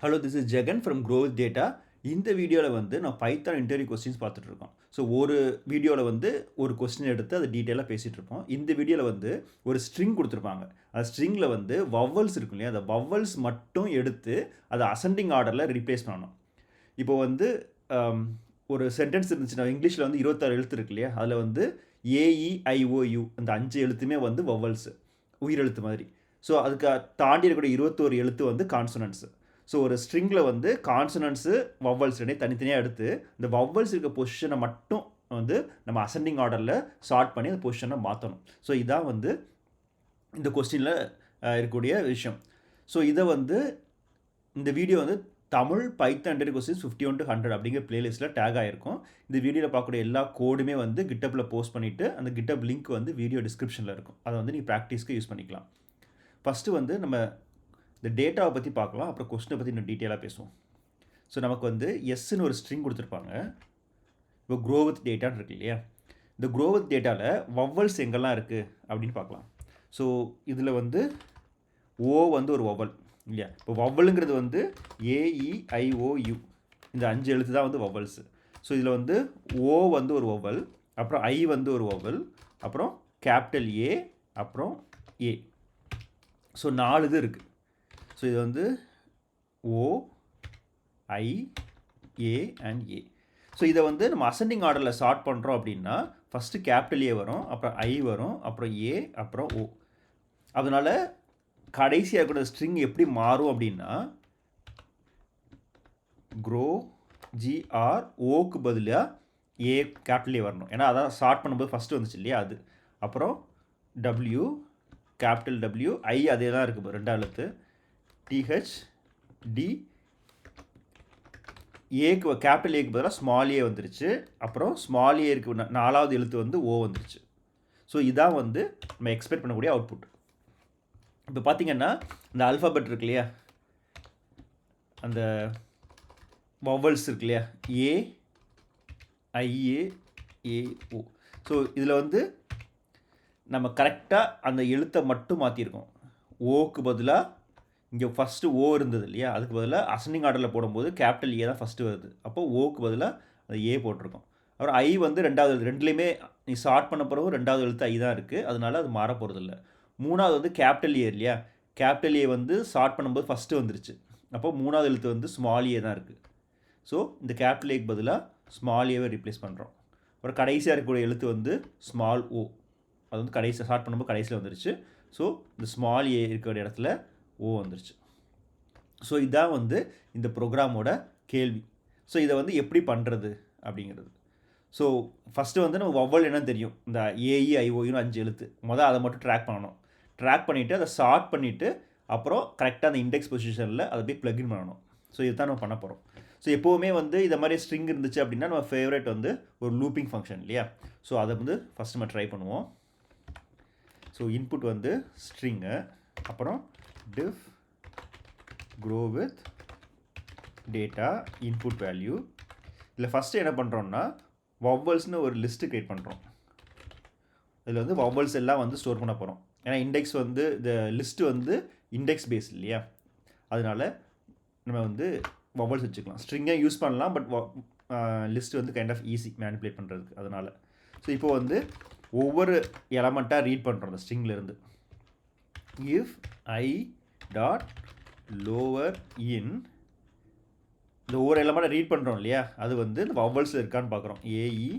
Hello, this is Jagan from Growth Data. இந்த வீடியோவில் வந்து நான் பைத்தான் இன்டர்வியூ கொஸ்டின்ஸ் பார்த்துட்டு இருக்கோம். ஸோ ஒரு வீடியோவில் வந்து ஒரு கொஸ்டின் எடுத்து அதை டீட்டெயிலாக பேசிகிட்டு இருப்போம். இந்த வீடியோவில் வந்து ஒரு ஸ்ட்ரிங் கொடுத்துருப்பாங்க. அந்த ஸ்ட்ரிங்கில் வந்து வவ்வல்ஸ் இருக்கும் இல்லையா, அந்த வவ்வல்ஸ் மட்டும் எடுத்து அதை அசெண்டிங் ஆர்டரில் ரீப்ளேஸ் பண்ணணும். இப்போ வந்து ஒரு சென்டென்ஸ் இருந்துச்சுன்னா இங்கிலீஷில் வந்து 26 எழுத்து இருக்கு இல்லையா, அதில் வந்து ஏஇஐஓயு அந்த 5 எழுத்துமே வந்து வவ்வல்ஸு, உயிரெழுத்து மாதிரி. ஸோ அதுக்கு தாண்டி இருக்கக்கூடிய 21 எழுத்து வந்து கான்சனன்ஸு. ஸோ ஒரு ஸ்ட்ரிங்கில் வந்து கான்சனன்ஸு வவ்வல்ஸ் ரெண்டே தனித்தனியாக எடுத்து இந்த வவ்வல்ஸ் இருக்க பொசிஷனை மட்டும் வந்து நம்ம அசெண்டிங் ஆர்டரில் சார்ட் பண்ணி அந்த பொசிஷனை மாற்றணும். ஸோ இதான் வந்து இந்த கொஸ்டினில் இருக்கக்கூடிய விஷயம். ஸோ இதை வந்து இந்த வீடியோ வந்து Tamil Python interview questions 51 to 100 அப்படிங்கிற பிளேலிஸ்ட்டில் டேக் ஆகிருக்கும். இந்த வீடியோவில் பார்க்கக்கூடிய எல்லா கோடுமே வந்து கிட்டப்பில் போஸ்ட் பண்ணிவிட்டு அந்த கிட்டப் லிங்க் வந்து வீடியோ டிஸ்கிரிப்ஷனில் இருக்கும். அதை வந்து நீங்கள் ப்ராக்டிஸ்க்கு யூஸ் பண்ணிக்கலாம். ஃபஸ்ட்டு வந்து நம்ம இந்த டேட்டாவை பற்றி பார்க்கலாம், அப்புறம் கொஸ்டினை பற்றி இன்னும் டீட்டெயிலாக பேசுவோம். ஸோ நமக்கு வந்து எஸ்ன்னு ஒரு ஸ்ட்ரிங் கொடுத்துருப்பாங்க. இப்போ க்ரோ வித் டேட்டான்னு இருக்கு இல்லையா, இந்த க்ரோ வித் டேட்டாவில் வவ்வல்ஸ் எங்கெல்லாம் இருக்குது அப்படின்னு பார்க்கலாம். ஸோ இதில் வந்து ஓ வந்து ஒரு வவ்வல் இல்லையா. இப்போ வவ்வலுங்கிறது வந்து ஏஇஐஓயு இந்த 5 எழுத்து தான் வந்து வவ்வல்ஸு. ஸோ இதில் வந்து ஓ வந்து ஒரு வவ்வல், அப்புறம் ஐ வந்து ஒரு வவ்வல், அப்புறம் கேபிட்டல் ஏ, அப்புறம் ஏ. ஸோ 4 இது இருக்குது. ஸோ இது வந்து ஓ, ஐ, ஏ அண்ட் ஏ. ஸோ இதை வந்து நம்ம அசெண்டிங் ஆர்டரில் சார்ட் பண்ணுறோம் அப்படின்னா ஃபஸ்ட்டு கேபிட்டல் ஏ வரும், அப்புறம் ஐ வரும், அப்புறம் ஏ, அப்புறம் ஓ. அதனால் கடைசியாக இருக்கிற ஸ்ட்ரிங் எப்படி மாறும் அப்படின்னா க்ரோ ஜிஆர் ஓக்கு பதிலாக ஏ கேபிட்டல் ஏ வரணும். ஏன்னா அதான் சார்ட் பண்ணும்போது ஃபஸ்ட்டு வந்துச்சு இல்லையா அது. அப்புறம் டபிள்யூ கேபிட்டல் டபிள்யூ, ஐ அதே தான் இருக்குது ரெண்டாவது எழுத்து, டிஹெச் டி, ஏக்கு கேபிட்டல் ஏக்கு பதிலாக ஸ்மால் ஏ வந்துருச்சு, அப்புறம் ஸ்மால் ஏ இருக்கு 4வது எழுத்து வந்து ஓ வந்துருச்சு. ஸோ இதான் வந்து நம்ம எக்ஸ்பெக்ட் பண்ணக்கூடிய அவுட்புட். இப்போ பார்த்தீங்கன்னா இந்த ஆல்ஃபாபெட் இருக்கு இல்லையா, அந்த வவ்வல்ஸ் இருக்கு இல்லையா, ஏ, ஐஏ, ஏஓ. ஸோ இதில் வந்து நம்ம கரெக்டாக அந்த எழுத்தை மட்டும் மாற்றிருக்கோம். ஓக்கு பதிலாக இங்கே ஃபஸ்ட்டு ஓ இருந்தது இல்லையா, அதுக்கு பதிலாக அசெண்டிங் ஆர்டரில் போடும்போது கேபிட்டல் ஏ தான் ஃபஸ்ட்டு வருது. அப்போது ஓக்கு பதிலாக அது ஏ போட்டிருக்கோம். அப்புறம் ஐ வந்து ரெண்டாவது எழுத்து, ரெண்டுலேயுமே நீ ஷார்ட் பண்ண பிறகு ரெண்டாவது எழுத்து ஐ தான் இருக்குது, அதனால அது மாற போகிறது இல்லை. மூணாவது வந்து கேபிட்டல் ஏ இல்லையா, கேபிட்டல் ஏ வந்து ஷார்ட் பண்ணும்போது ஃபஸ்ட்டு வந்துருச்சு, அப்போ மூணாவது எழுத்து வந்து ஸ்மால் ஏ தான் இருக்குது. ஸோ இந்த கேபிட்டல் ஏக்கு பதிலாக ஸ்மால் ஏவை ரீப்ளேஸ் பண்ணுறோம். அப்புறம் கடைசியாக இருக்கக்கூடிய எழுத்து வந்து ஸ்மால் ஓ, அது வந்து கடைசியாக ஷார்ட் பண்ணும்போது கடைசியில் வந்துருச்சு. ஸோ இந்த ஸ்மால் ஏ இருக்கிற இடத்துல ஓ வந்துருச்சு. ஸோ இதான் வந்து இந்த ப்ரோக்ராமோட கேள்வி. ஸோ இதை வந்து எப்படி பண்ணுறது அப்படிங்கிறது. ஸோ ஃபஸ்ட்டு வந்து நம்ம வவ்வல் என்னன்னு தெரியும், இந்த ஏஇஐஓயுன்னு 5 எழுத்து, மொதல் அதை மட்டும் ட்ராக் பண்ணணும். ட்ராக் பண்ணிவிட்டு அதை ஷார்ட் பண்ணிவிட்டு அப்புறம் கரெக்டாக அந்த இண்டெக்ஸ் பொசிஷனில் அதை போய் ப்ளக்இன் பண்ணணும். ஸோ இதுதான் நம்ம பண்ண போகிறோம். ஸோ எப்போவுமே வந்து இதை மாதிரி ஸ்ட்ரிங் இருந்துச்சு அப்படின்னா நம்ம ஃபேவரட் வந்து ஒரு லூப்பிங் ஃபங்க்ஷன் இல்லையா. ஸோ அதை வந்து ஃபஸ்ட் நம்ம ட்ரை பண்ணுவோம். ஸோ இன்புட் வந்து ஸ்ட்ரிங்கு, அப்புறம் diff grow with data input value. இதில் ஃபஸ்ட்டு என்ன பண்ணுறோம்னா வவ்வல்ஸ்னு ஒரு லிஸ்ட்டு க்ரியேட் பண்ணுறோம். இதில் வந்து வவ்வல்ஸ் எல்லாம் வந்து ஸ்டோர் பண்ண போகிறோம். ஏன்னா இண்டெக்ஸ் வந்து இந்த லிஸ்ட்டு வந்து இண்டெக்ஸ் பேஸ் இல்லையா, அதனால் நம்ம வந்து வவ்வல்ஸ் வச்சுக்கலாம். ஸ்ட்ரிங்கை யூஸ் பண்ணலாம், பட் லிஸ்ட்டு வந்து கைண்ட் ஆஃப் ஈஸி மேனிப்புலேட் பண்ணுறதுக்கு, அதனால். ஸோ இப்போ வந்து ஒவ்வொரு எலமெண்ட்டாக ரீட் பண்ணுறோம் அந்த ஸ்ட்ரிங்லேருந்து. if I டாட் லோவர் இன், இந்த ஒவ்வொரு எலமெண்ட்டை ரீட் பண்ணுறோம் இல்லையா, அது வந்து இந்த வவ்வல்ஸ் இருக்கான்னு பார்க்குறோம். ஏஇஐஓயு.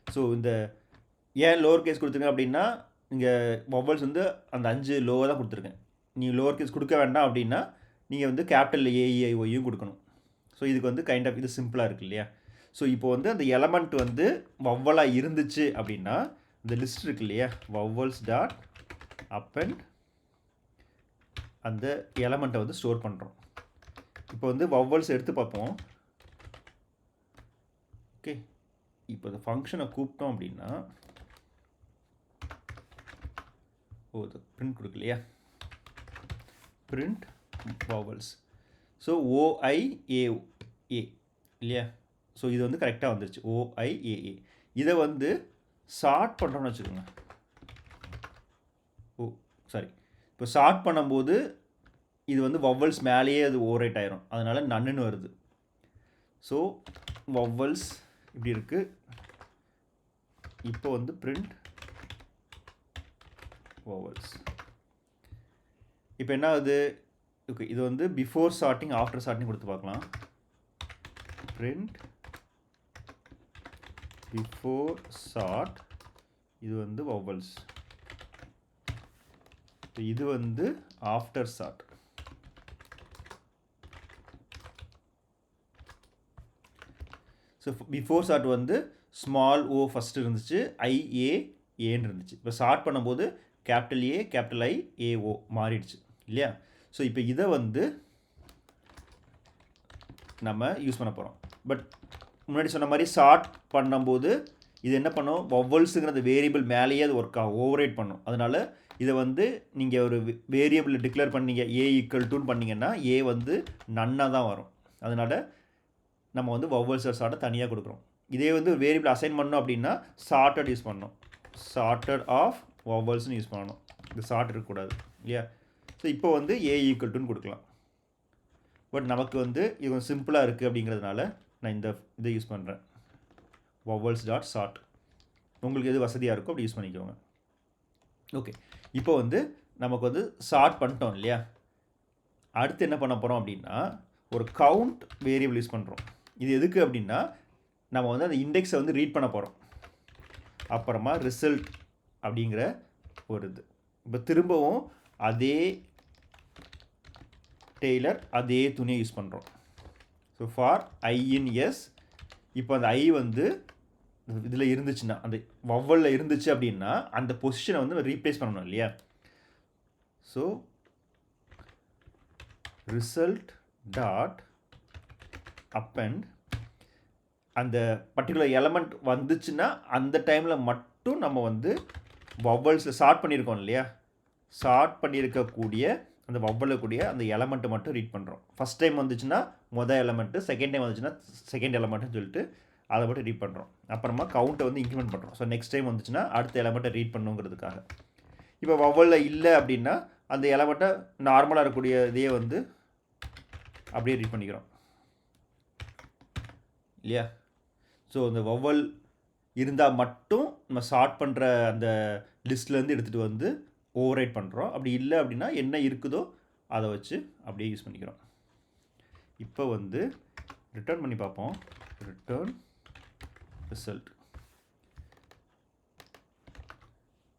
ஸோ இந்த ஏன் லோவர் கேஸ் கொடுத்துருங்க அப்படின்னா இங்கே வவ்வல்ஸ் வந்து அந்த 5 லோவாக தான் கொடுத்துருக்கேன். நீங்கள் லோவர் கேஸ் கொடுக்க வேண்டாம் அப்படின்னா நீங்கள் வந்து கேபிட்டல் ஏஇஐஓயும் கொடுக்கணும். ஸோ இதுக்கு வந்து கைண்ட் ஆஃப் இது சிம்பிளாக இருக்குது இல்லையா. ஸோ இப்போ வந்து அந்த எலமெண்ட் வந்து வவ்வலாக இருந்துச்சு அப்படின்னா இந்த லிஸ்ட் இருக்கு இல்லையா, வவ்வல்ஸ் டாட் அப்பெண்ட் அந்த எலமெண்ட்டை வந்து ஸ்டோர் பண்ணுறோம். இப்போ வந்து வவ்வல்ஸ் எடுத்து பார்ப்போம். ஓகே, இப்போ இந்த ஃபங்க்ஷனை கூப்பிட்டோம் அப்படின்னா இது பிரிண்ட் கொடுக்கலையா, பிரிண்ட் வவ்வல்ஸ். ஸோ ஓஐஏ இல்லையா. ஸோ இது வந்து கரெக்டாக வந்துருச்சு, ஓஐஏஏ. இதை வந்து ஷார்ட் பண்ணுறோம்னு வச்சுக்கோங்க. இப்போ சார்ட் பண்ணும்போது இது வந்து வவ்வல்ஸ் மேலேயே அது ஓவரைட் ஆயிரும், அதனால் நன்னுன்னு வருது. ஸோ வவ்வல்ஸ் இப்படி இருக்குது. இப்போ வந்து பிரிண்ட் வவ்வல்ஸ். இப்போ என்ன ஆகுது? ஓகே, இது வந்து பிஃபோர் சார்ட்டிங் ஆஃப்டர் சார்ட்டிங் கொடுத்து பார்க்கலாம். பிரிண்ட் பிஃபோர் சார்ட், இது வந்து வவ்வல்ஸ். இது வந்து after sort. So before sort வந்து ஸ்மால் ஓ ஃபஸ்ட்டு இருந்துச்சு, ஏன்னு இருந்துச்சு. இப்போ சார்ட் பண்ணும்போது கேபிட்டல் ஏ கேபிட்டல் ஐ மாறிடுச்சு இல்லையா? ஸோ இப்போ இதை வந்து நம்ம யூஸ் பண்ண போகிறோம். பட் முன்னாடி சொன்ன மாதிரி சார்ட் பண்ணும்போது இது என்ன பண்ணும்? வவ்வல்ஸுங்கிற வேரியபிள் மேலேயே அது ஒர்க் ஆகும், ஓவரைட் பண்ணும். அதனால் இதை வந்து நீங்கள் ஒரு வேரியபிள் டிக்ளேர் பண்ணீங்க, ஏ ஈக்குவல் டூன்னு பண்ணிங்கன்னா ஏ வந்து நன்னாக தான் வரும். அதனால் நம்ம வந்து வவ்வல்ஸ் சார்ட்டை தனியாக கொடுக்குறோம். இதே வந்து ஒரு வேரியபிள் அசைன் பண்ணோம் அப்படின்னா சார்ட்டட் யூஸ் பண்ணணும், சார்ட்டட் ஆஃப் வவ்வல்ஸ்னு யூஸ் பண்ணணும். இது சார்ட் இருக்கக்கூடாது இல்லையா? ஸோ இப்போ வந்து ஏ ஈக்குவல் டூன்னு கொடுக்கலாம். பட் நமக்கு வந்து இது கொஞ்சம் சிம்பிளாக இருக்குது அப்படிங்கிறதுனால நான் இதை யூஸ் பண்ணுறேன், வவ்வல்ஸ் டாட் சார்ட். உங்களுக்கு எது வசதியாக இருக்கோ அப்படி யூஸ் பண்ணிக்கோங்க. ஓகே, இப்போ வந்து நமக்கு வந்து சார்ட் பண்ணிட்டோம் இல்லையா? அடுத்து என்ன பண்ண போகிறோம் அப்படின்னா ஒரு கவுண்ட் வேரியபிள் யூஸ் பண்ணுறோம். இது எதுக்கு அப்படின்னா நம்ம வந்து அந்த இண்டெக்ஸை வந்து ரீட் பண்ண போகிறோம். அப்புறமா ரிசல்ட் அப்படிங்கிற ஒரு இது. இப்போ திரும்பவும் அதே டெய்லர் அதே துணியை யூஸ் பண்ணுறோம். So for i in s, இப்போ அந்த ஐ வந்து இதில் இருந்துச்சுன்னா, அந்த வவ்வலில் இருந்துச்சு அப்படின்னா அந்த பொசிஷனை வந்து ரீப்ளேஸ் பண்ணணும் இல்லையா? ஸோ ரிசல்ட் டாட் அப்பெண்ட், அந்த பர்டிகுலர் எலமெண்ட் வந்துச்சுன்னா அந்த டைமில் மட்டும் நம்ம வந்து வவ்வல்ஸில் சார்ட் பண்ணியிருக்கோம் இல்லையா? சார்ட் பண்ணியிருக்கக்கூடிய அந்த வவ்வலக்கூடிய அந்த எலமெண்ட்டை மட்டும் ரீட் பண்ணுறோம். ஃபஸ்ட் டைம் வந்துச்சுன்னா மொதல் எலமெண்ட்டு, செகண்ட் டைம் வந்துச்சுன்னா செகண்ட் எலமெண்ட்டுன்னு சொல்லிட்டு அதை மட்டும் ரீட் பண்ணுறோம். அப்புறமா கவுண்ட்டை வந்து இன்க்ரிமெண்ட் பண்ணுறோம். ஸோ நெக்ஸ்ட் டைம் வந்துச்சுன்னா அடுத்த எலமெண்ட்டை ரீட் பண்ணுங்கிறதுக்காக. இப்போ வவ்வலில் இல்லை அப்படின்னா அந்த எலமெண்ட்டை நார்மலாக இருக்கக்கூடிய இதையே வந்து அப்படியே ரீட் பண்ணிக்கிறோம் இல்லையா? ஸோ அந்த வவ்வல் இருந்தால் மட்டும் நம்ம சார்ட் பண்ணுற அந்த லிஸ்ட்லேருந்து எடுத்துகிட்டு வந்து ஓவர்ரைட் பண்ணுறோம். அப்படி இல்லை அப்படின்னா என்ன இருக்குதோ அதை வச்சு அப்படியே யூஸ் பண்ணிக்கிறோம். இப்போ வந்து ரிட்டர்ன் பண்ணி பார்ப்போம். Return result.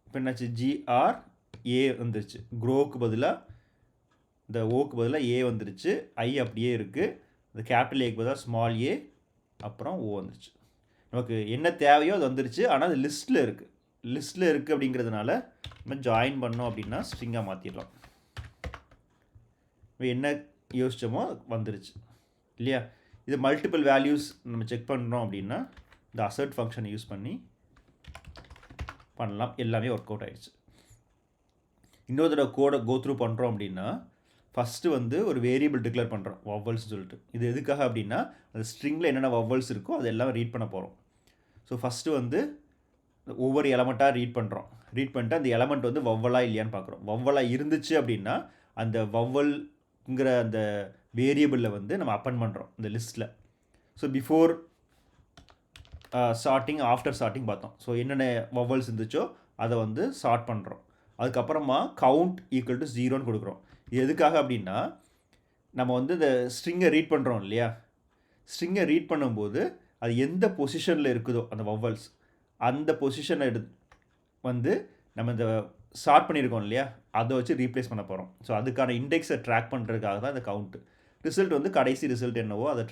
இப்போ என்னாச்சு? ஜிஆர் ஏ வந்துருச்சு. க்ரோவுக்கு பதிலாக இந்த ஓக்கு பதிலாக ஏ வந்துருச்சு. ஐ அப்படியே இருக்குது. இந்த கேபிட்டல் ஏக்கு பதிலாக ஸ்மால் ஏ அப்புறம் ஓ வந்துருச்சு. நமக்கு என்ன தேவையோ அது வந்துருச்சு. ஆனால் அது லிஸ்ட்டில் இருக்குது அப்படிங்கிறதுனால நம்ம ஜாயின் பண்ணோம் அப்படின்னா ஸ்ட்ரிங்காக மாற்றிடலாம். என்ன யோசித்தோமோ வந்துருச்சு இல்லையா? இது மல்டிபிள் வேல்யூஸ் நம்ம செக் பண்ணுறோம் அப்படின்னா இந்த அசர்ட் ஃபங்க்ஷனை யூஸ் பண்ணி பண்ணலாம். எல்லாமே ஒர்க் அவுட் ஆகிடுச்சு. இன்னொரு தடவை கோடை கோத்ரூ பண்ணுறோம் அப்படின்னா ஃபஸ்ட்டு வந்து ஒரு வேரியபிள் டிக்ளேர் பண்ணுறோம், வவ்வல்ஸ்னு சொல்லிட்டு. இது எதுக்காக அப்படின்னா அந்த ஸ்ட்ரிங்கில் என்னென்ன வவ்வல்ஸ் இருக்கோ அது எல்லாம் ரீட் பண்ண போகிறோம். ஸோ ஃபஸ்ட்டு வந்து ஒவ்வொரு எலமெண்ட்டாக ரீட் பண்ணுறோம். ரீட் பண்ணிட்டு அந்த எலமெண்ட் வந்து வவ்வலாக இல்லையான்னு பார்க்குறோம். வவ்வலாக இருந்துச்சு அப்படின்னா அந்த வவ்வல்ங்கிற அந்த வேரியபிளில் வந்து நம்ம அப்பன் பண்ணுறோம் இந்த லிஸ்ட்டில். So before sorting after sorting பார்த்தோம். ஸோ என்னென்ன வவ்வல்ஸ் இருந்துச்சோ அதை வந்து சார்ட் பண்ணுறோம். அதுக்கப்புறமா கவுண்ட் ஈக்குவல் டு 0ன்னு கொடுக்குறோம். இது எதுக்காக அப்படின்னா நம்ம வந்து இந்த ஸ்ட்ரிங்கை ரீட் பண்ணுறோம் இல்லையா? ஸ்ட்ரிங்கை ரீட் பண்ணும்போது அது எந்த பொசிஷனில் இருக்குதோ அந்த வவ்வல்ஸ் அந்த பொசிஷனை வந்து நம்ம இந்த சார்ட் பண்ணியிருக்கோம் இல்லையா? அதை வச்சு ரீப்ளேஸ் பண்ண போகிறோம். ஸோ அதுக்கான இண்டெக்ஸை ட்ராக் பண்ணுறதுக்காக தான் இந்த கவுண்ட்டு. ரிசல்ட் வந்து கடைசி ரிசல்ட் என்னவோ அதை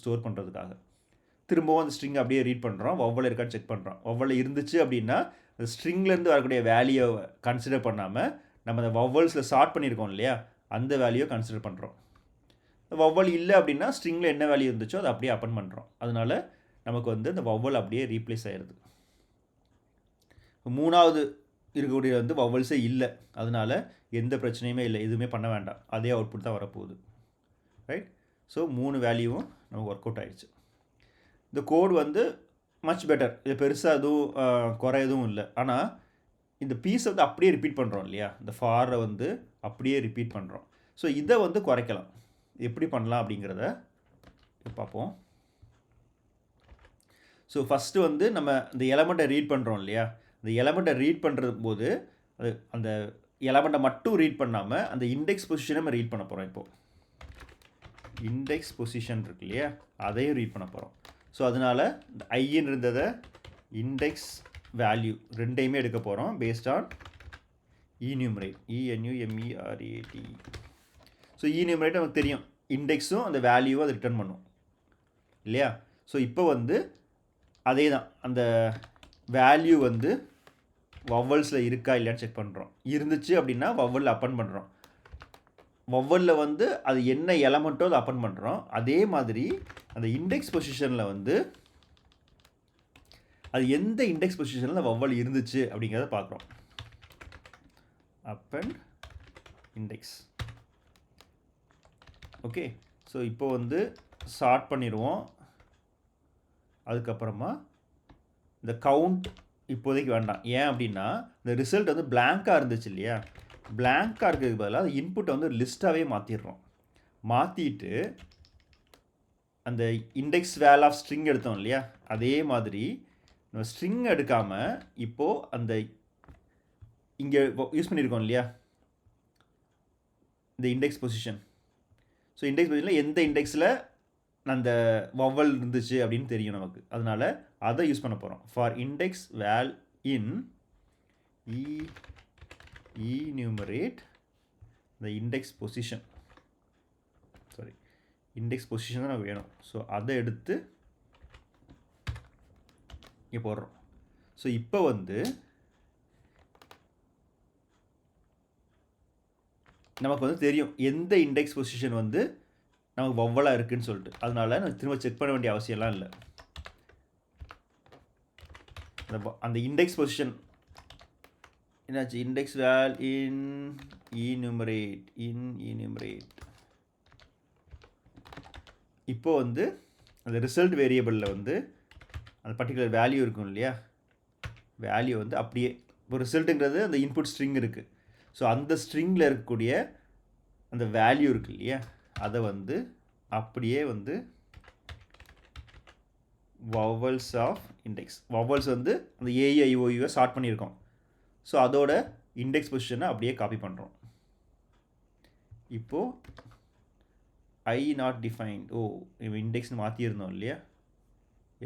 ஸ்டோர் பண்ணுறதுக்காக. திரும்பவும் அந்த ஸ்ட்ரிங் அப்படியே ரீட் பண்ணுறோம், வவ்வல் இருக்கான்னு செக் பண்ணுறோம். வவ்வல் இருந்துச்சு அப்படின்னா அந்த ஸ்ட்ரிங்லேருந்து வரக்கூடிய வேல்யூவை கன்சிடர் பண்ணாமல் நம்ம அந்த வவ்வல்ஸில் சார்ட் பண்ணியிருக்கோம் இல்லையா? அந்த வேல்யூவை கன்சிடர் பண்ணுறோம். வவ்வல் இல்லை அப்படின்னா ஸ்ட்ரிங்கில் என்ன வேல்யூ இருந்துச்சோ அதை அப்படியே அப்பன் பண்ணுறோம். அதனால் நமக்கு வந்து இந்த வவ்வல் அப்படியே ரீப்ளேஸ் ஆகிடுது. மூணாவது இருக்கக்கூடிய வந்து வவ்வல்ஸே இல்லை, அதனால் எந்த பிரச்சனையுமே இல்லை, எதுவுமே பண்ண வேண்டாம், அதே அவுட்புட் தான் வரப்போகுது. ரைட்? ஸோ 3 வேல்யூவும் நமக்கு ஒர்க் அவுட் ஆகிடுச்சு. இந்த கோட் வந்து மச் பெட்டர். இது பெருசாக எதுவும் குறை எதுவும் இல்லை. ஆனால் இந்த பீஸை வந்து அப்படியே ரிப்பீட் பண்ணுறோம் இல்லையா, இந்த ஃபாரை வந்து அப்படியே ரிப்பீட் பண்ணுறோம். ஸோ இதை வந்து குறைக்கலாம். எப்படி பண்ணலாம் அப்படிங்கிறத பார்ப்போம். ஸோ ஃபஸ்ட்டு வந்து நம்ம இந்த எலமெண்ட்டை ரீட் பண்ணுறோம் இல்லையா, இந்த எலமெண்ட்டை ரீட் பண்ணுறது போது அந்த எலமெண்ட்டை மட்டும் ரீட் பண்ணாமல் அந்த இண்டெக்ஸ் பொசிஷனை நம்ம ரீட் பண்ண போகிறோம். இப்போது இண்டெக்ஸ் பொசிஷன் இருக்கு இல்லையா, அதையும் ரீட் பண்ண போகிறோம். ஸோ அதனால் இந்த ஐன்னு இருந்ததை இண்டெக்ஸ் வேல்யூ ரெண்டையுமே எடுக்க போகிறோம் based on enumerate, ENUMERATE. So enumerate நமக்கு தெரியும், இண்டெக்ஸும் அந்த வேல்யூவும் அதை ரிட்டர்ன் பண்ணும் இல்லையா. ஸோ இப்போ வந்து அதே தான், அந்த வேல்யூ வந்து வவ்வல்ஸில் இருக்கா இல்லையான்னு செக் பண்ணுறோம். இருந்துச்சு அப்படின்னா வவ்வலில் அப்பன் பண்ணுறோம். வவ்வலில் வந்து அது என்ன எலமெண்ட்டோ அதை அப்பன் பண்ணுறோம். அதே மாதிரி அந்த இண்டெக்ஸ் பொசிஷனில் வந்து அது எந்த இண்டெக்ஸ் பொசிஷனில் வவ்வல் இருந்துச்சு அப்படிங்கிறத பார்க்குறோம். அப்பன் இண்டெக்ஸ். ஓகே, ஸோ இப்போ வந்து சார்ட் பண்ணிடுவோம். அதுக்கப்புறமா இந்த கவுண்ட் இப்போதைக்கு வேண்டாம். ஏன் அப்படின்னா இந்த ரிசல்ட் வந்து பிளாங்காக இருந்துச்சு இல்லையா, பிளாங்காக இருக்கிறதுக்கு பதிலாக இன்புட்டை வந்து லிஸ்ட்டாகவே மாற்றிடுறோம். மாற்றிட்டு அந்த இண்டெக்ஸ் வேல் ஆஃப் ஸ்ட்ரிங் எடுத்தோம் இல்லையா, அதே மாதிரி நம்ம ஸ்ட்ரிங் எடுக்காமல் இப்போது அந்த இங்கே யூஸ் பண்ணியிருக்கோம் இல்லையா இந்த இண்டெக்ஸ் பொசிஷன். ஸோ இண்டெக்ஸ் பொசிஷனில் எந்த இண்டெக்ஸில் அந்த வவ்வல் இருந்துச்சு அப்படின்னு தெரியும் நமக்கு. அதனால் அதை யூஸ் பண்ண போகிறோம். For index val in enumerate the index position. Sorry, index position தான் வேணும். ஸோ அதை எடுத்து இங்கே போடுறோம். ஸோ இப்போ வந்து நமக்கு வந்து தெரியும் எந்த இண்டெக்ஸ் பொசிஷன் வந்து நமக்கு வவ்வலாக இருக்குதுன்னு சொல்லிட்டு. அதனால நம்ம திரும்ப செக் பண்ண வேண்டிய அவசியம்லாம் இல்லை. அந்த இண்டெக்ஸ் பொசிஷன் என்னாச்சு, இண்டெக்ஸ் வேல் இன் enumerate. இப்போ வந்து அந்த ரிசல்ட் வேரியபிளில் வந்து அந்த பர்டிகுலர் வேல்யூ இருக்கும் இல்லையா, வேல்யூ வந்து அப்படியே இப்போ ரிசல்ட்டுங்கிறது அந்த இன்புட் ஸ்ட்ரிங் இருக்குது. ஸோ அந்த ஸ்ட்ரிங்கில் இருக்கக்கூடிய அந்த வேல்யூ இருக்குது இல்லையா, அதை வந்து அப்படியே வந்து வவ்வல்ஸ் ஆஃப் இண்டெக்ஸ், வவ்வல்ஸ் வந்து அந்த AEIOUவை ஸ்டார்ட் பண்ணியிருக்கோம். ஸோ அதோட இண்டெக்ஸ் பொசிஷனை அப்படியே காப்பி பண்ணுறோம். இப்போது ஐ நாட் டிஃபைன்ட், இண்டெக்ஸ்னு மாற்றியிருந்தோம் இல்லையா,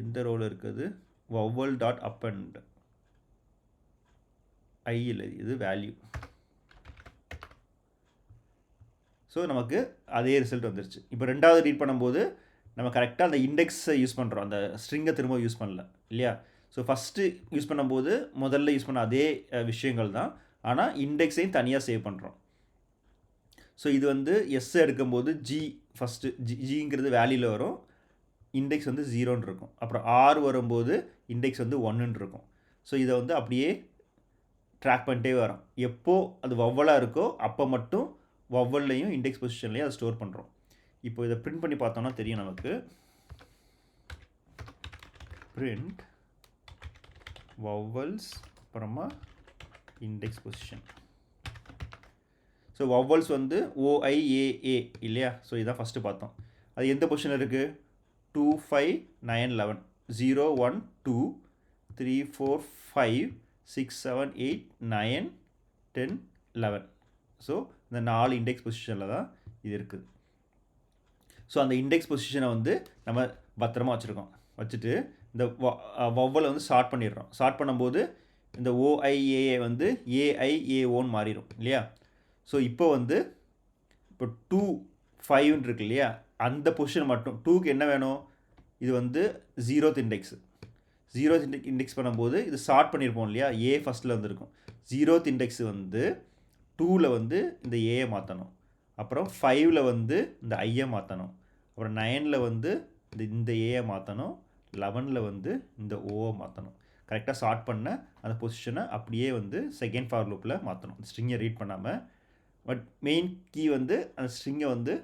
எந்த ரோல் இருக்குது, வவ்வல் டாட் அப்பண்ட் ஐ இல்லை, இது வேல்யூ. ஸோ நமக்கு அதே ரிசல்ட் வந்துருச்சு. இப்போ ரெண்டாவது ரீட் பண்ணும்போது நம்ம கரெக்டாக அந்த இண்டெக்ஸை யூஸ் பண்ணுறோம், அந்த ஸ்ட்ரிங்கை திரும்ப யூஸ் பண்ணல இல்லையா. ஸோ ஃபஸ்ட்டு யூஸ் பண்ணும்போது முதல்ல யூஸ் பண்ண அதே விஷயங்கள் தான், ஆனால் இண்டெக்ஸையும் தனியாக சேவ் பண்ணுறோம். ஸோ இது வந்து எஸ் எடுக்கும்போது ஜி ஃபஸ்ட்டு ஜிங்கிறது வேல்யூவில் வரும், இண்டெக்ஸ் வந்து 0ன்னு இருக்கும். அப்புறம் ஆர் வரும்போது இண்டெக்ஸ் வந்து 1ன்னு இருக்கும். ஸோ இதை வந்து அப்படியே ட்ராக் பண்ணிட்டே வரோம். எப்போது அது வவ்வலாக இருக்கோ அப்போ மட்டும் வவ்வல்லையும் இண்டெக்ஸ் பொசிஷன்லையும் அதை ஸ்டோர் பண்ணுறோம். இப்போ இதை பிரிண்ட் பண்ணி பார்த்தோம்னா தெரியும் நமக்கு, பிரிண்ட் வவ்வல்ஸ் அப்புறமா இண்டெக்ஸ் பொசிஷன். ஸோ வவ்வல்ஸ் வந்து OIAA இல்லையா. ஸோ இதான் ஃபஸ்ட்டு பார்த்தோம். அது எந்த பொசிஷன் இருக்குது, 2 5 9 11 0 1 2 3 4 5 6 7 8 9 10 11. ஸோ இந்த 4 இண்டெக்ஸ் பொசிஷனில் தான் இது இருக்குது. ஸோ அந்த இண்டெக்ஸ் பொசிஷனை வந்து நம்ம பத்திரமா வச்சுருக்கோம். வச்சுட்டு இந்த வவ்வலை வந்து ஸ்டார்ட் பண்ணிடுறோம். ஸ்டார்ட் பண்ணும்போது இந்த OIAA வந்து AIAOன்னு மாறிடும் இல்லையா. ஸோ இப்போ வந்து இப்போ 2 5 இருக்கு இல்லையா, அந்த பொசிஷன் மட்டும் 2க்கு என்ன வேணும், இது வந்து 0th இண்டெக்ஸு. 0th இண்டெக்ஸ் பண்ணும்போது இது ஸ்டார்ட் பண்ணியிருப்போம் இல்லையா, A ஃபஸ்ட்டில் வந்துருக்கும். 0th இண்டெக்ஸ் வந்து 2ல் வந்து இந்த ஏயை மாற்றணும், அப்புறம் 5ல் வந்து இந்த ஐயை மாற்றணும், அப்புறம் 9ல் வந்து இந்த ஏயை மாற்றணும், 11ல் வந்து இந்த ஓவை மாற்றணும். கரெக்டாக ஸ்டார்ட் பண்ண அந்த பொசிஷனை அப்படியே வந்து செகண்ட் ஃபார் லூப்பில் மாற்றணும், ஸ்ட்ரிங்கை ரீட் பண்ணாமல். பட் மெயின் கீ வந்து அந்த ஸ்ட்ரிங்கை வந்து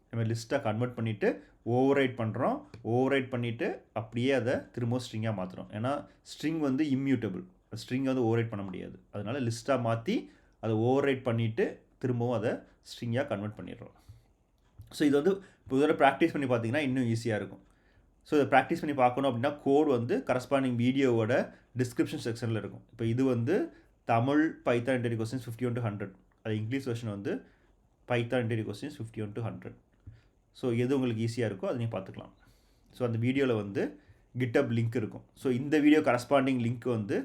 நம்ம லிஸ்ட்டாக கன்வெர்ட் பண்ணிவிட்டு ஓவர்ரைட் பண்ணுறோம். ஓவர்ரைட் பண்ணிவிட்டு அப்படியே அதை திரும்ப ஸ்ட்ரிங்காக மாற்றுறோம். ஏன்னா ஸ்ட்ரிங் வந்து இம்மியூட்டபிள், ஸ்ட்ரிங்கை வந்து ஓவர் ரைட் பண்ண முடியாது. அதனால் லிஸ்ட்டாக மாற்றி அதை ஓவர் ரைட் பண்ணிவிட்டு திரும்பவும் அதை ஸ்ட்ரிங்காக கன்வெர்ட் பண்ணிடுறோம். ஸோ இது வந்து இப்போ இதோட ப்ராக்டிஸ் பண்ணி பார்த்தீங்கன்னா இன்னும் ஈஸியாக இருக்கும். ஸோ இதை ப்ராக்டிஸ் பண்ணி பார்க்கணும் அப்படின்னா கோட் வந்து கரஸ்பாண்டிங் வீடியோவோட டிஸ்கிரிப்ஷன் செக்ஷனில் இருக்கும். இப்போ இது வந்து Tamil Python interview questions 51 to 100. அது இங்கிலீஷ் வெர்ஷன் வந்து Python interview questions 51 to 100. So எது உங்களுக்கு ஈஸியாக இருக்கோ அதை நீங்கள் பார்த்துக்கலாம். ஸோ அந்த வீடியோவில் வந்து GitHub லிங்க் இருக்கும். ஸோ இந்த வீடியோ கரஸ்பாண்டிங் லிங்க் வந்து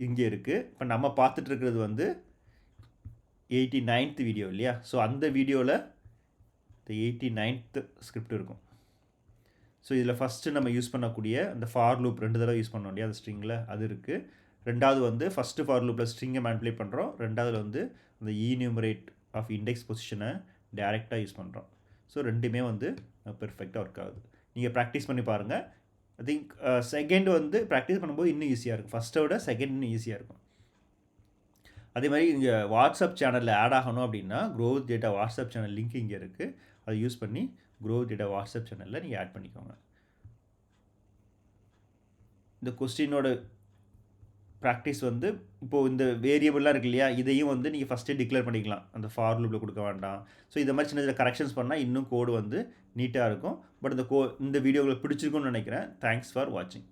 இங்கே இருக்குது. இப்போ நம்ம பார்த்துட்டு இருக்கிறது வந்து 89th வீடியோ இல்லையா? ஸோ அந்த வீடியோவில் இந்த 89th ஸ்கிரிப்ட் இருக்கும். ஸோ இதில் ஃபஸ்ட்டு நம்ம யூஸ் பண்ணக்கூடிய அந்த ஃபார் லூப் 2 தடவை யூஸ் பண்ணோம் இல்லையா அந்த ஸ்ட்ரிங்கில், அது இருக்குது. ரெண்டாவது வந்து ஃபஸ்ட்டு ஃபார் லூப்பில் ஸ்ட்ரிங்கை மேனிபுலேட் பண்ணுறோம். ரெண்டாவது வந்து அந்த enumerate ஆஃப் இண்டெக்ஸ் பொசிஷனை டேரெக்டாக யூஸ் பண்ணுறோம். ஸோ ரெண்டுமே வந்து பெர்ஃபெக்டாக ஒர்க் ஆகுது. நீங்கள் ப்ராக்டிஸ் பண்ணி பாருங்கள். ஐ திங்க் செகண்ட் வந்து ப்ராக்டிஸ் பண்ணும்போது இன்னும் ஈஸியாக இருக்கும். ஃபஸ்ட்டை விட செகண்ட் இன்னும் ஈஸியாக இருக்கும். அதே மாதிரி இங்கே வாட்ஸ்அப் சேனலில் ஆட் ஆகணும் அப்படின்னா Grow with Data WhatsApp channel link இங்கே இருக்குது. அதை யூஸ் பண்ணி Grow with Data வாட்ஸ்அப் சேனலில் நீங்கள் ஆட் பண்ணிக்கோங்க. இந்த கொஸ்டினோட ப்ராக்டிஸ் வந்து இப்போது இந்த வேரியபிளாக இருக்கு இல்லையா, இதையும் வந்து நீங்கள் ஃபஸ்ட்டே டிக்ளேர் பண்ணிக்கலாம். அந்த ஃபார் லூப்பில் கொடுக்க வேண்டாம். ஸோ இந்த மாதிரி சின்ன சின்ன கரெக்ஷன்ஸ் பண்ணால் இன்னும் கோடு வந்து நீட்டாக இருக்கும். பட் இந்த வீடியோ உங்களுக்கு பிடிச்சிருக்குன்னு நினைக்கிறேன். தேங்க்ஸ் ஃபார் வாட்சிங்.